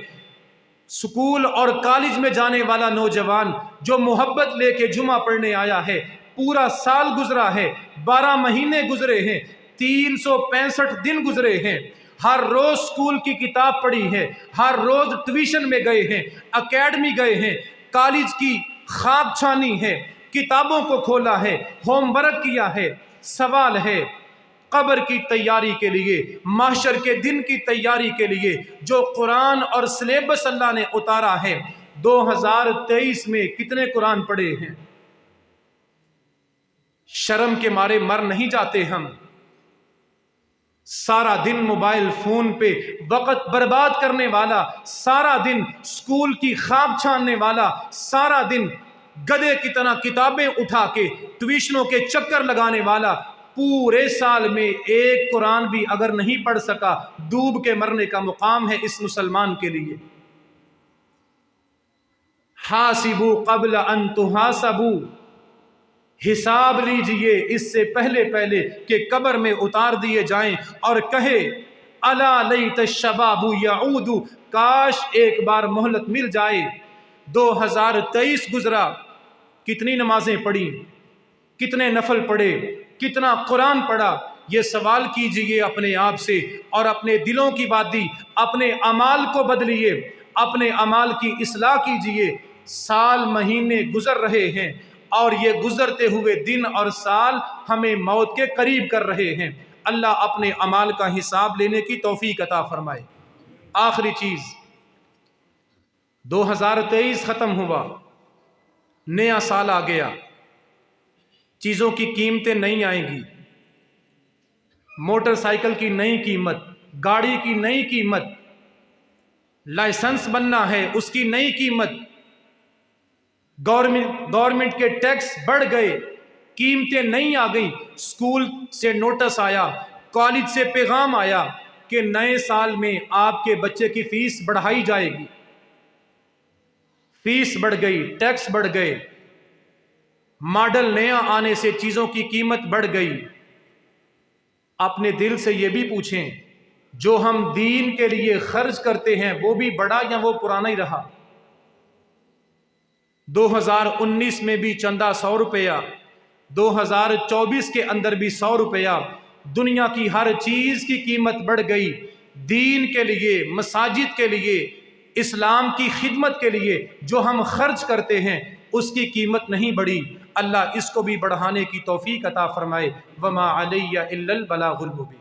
اسکول اور کالج میں جانے والا نوجوان جو محبت لے کے جمعہ پڑھنے آیا ہے، پورا سال گزرا ہے، 12 مہینے گزرے ہیں، 365 دن گزرے ہیں، ہر روز اسکول کی کتاب پڑھی ہے، ہر روز ٹیوشن میں گئے ہیں، اکیڈمی گئے ہیں، کالج کی خواب چھانی ہے، کتابوں کو کھولا ہے، ہوم ورک کیا ہے۔ سوال ہے قبر کی تیاری کے لیے، محشر کے دن کی تیاری کے لیے جو قرآن اور سلیبس اللہ نے اتارا ہے، 2023 میں کتنے قرآن پڑھے ہیں؟ شرم کے مارے مر نہیں جاتے ہم۔ سارا دن موبائل فون پہ وقت برباد کرنے والا، سارا دن اسکول کی خواب چھاننے والا، سارا دن گدھے کی طرح کتابیں اٹھا کے ٹیوشنوں کے چکر لگانے والا، پورے سال میں ایک قرآن بھی اگر نہیں پڑھ سکا، ڈوب کے مرنے کا مقام ہے اس مسلمان کے لیے۔ حاسبوا قبل ان تحاسبوا، حساب لیجئے اس سے پہلے کہ قبر میں اتار دیے جائیں، اور کہے الا لیت الشباب یعود، کاش ایک بار مہلت مل جائے، 2023 گزرا، کتنی نمازیں پڑھی، کتنے نفل پڑھے، کتنا قرآن پڑھا؟ یہ سوال کیجئے اپنے آپ سے اور اپنے دلوں کی وادی، اپنے اعمال کو بدلیے، اپنے اعمال کی اصلاح کیجئے۔ سال مہینے گزر رہے ہیں اور یہ گزرتے ہوئے دن اور سال ہمیں موت کے قریب کر رہے ہیں۔ اللہ اپنے اعمال کا حساب لینے کی توفیق عطا فرمائے۔ آخری چیز، 2023 ختم ہوا، نیا سال آ گیا، چیزوں کی قیمتیں نہیں آئیں گی، موٹر سائیکل کی نئی قیمت، گاڑی کی نئی قیمت، لائسنس بننا ہے اس کی نئی قیمت، گورنمنٹ کے ٹیکس بڑھ گئے، قیمتیں نہیں آ گئیں۔ اسکول سے نوٹس آیا، کالج سے پیغام آیا کہ نئے سال میں آپ کے بچے کی فیس بڑھائی جائے گی۔ فیس بڑھ گئی، ٹیکس بڑھ گئے، ماڈل نیا آنے سے چیزوں کی قیمت بڑھ گئی۔ اپنے دل سے یہ بھی پوچھیں، جو ہم دین کے لیے خرچ کرتے ہیں وہ بھی بڑا یا وہ پرانا ہی رہا؟ 2019 میں بھی چندہ 100 روپیہ، 2024 کے اندر بھی 100 روپیہ، دنیا کی ہر چیز کی قیمت بڑھ گئی۔ دین کے لیے، مساجد کے لیے، اسلام کی خدمت کے لیے جو ہم خرچ کرتے ہیں اس کی قیمت نہیں بڑھی۔ اللہ اس کو بھی بڑھانے کی توفیق عطا فرمائے۔ وما علی الا البلاغ المبین۔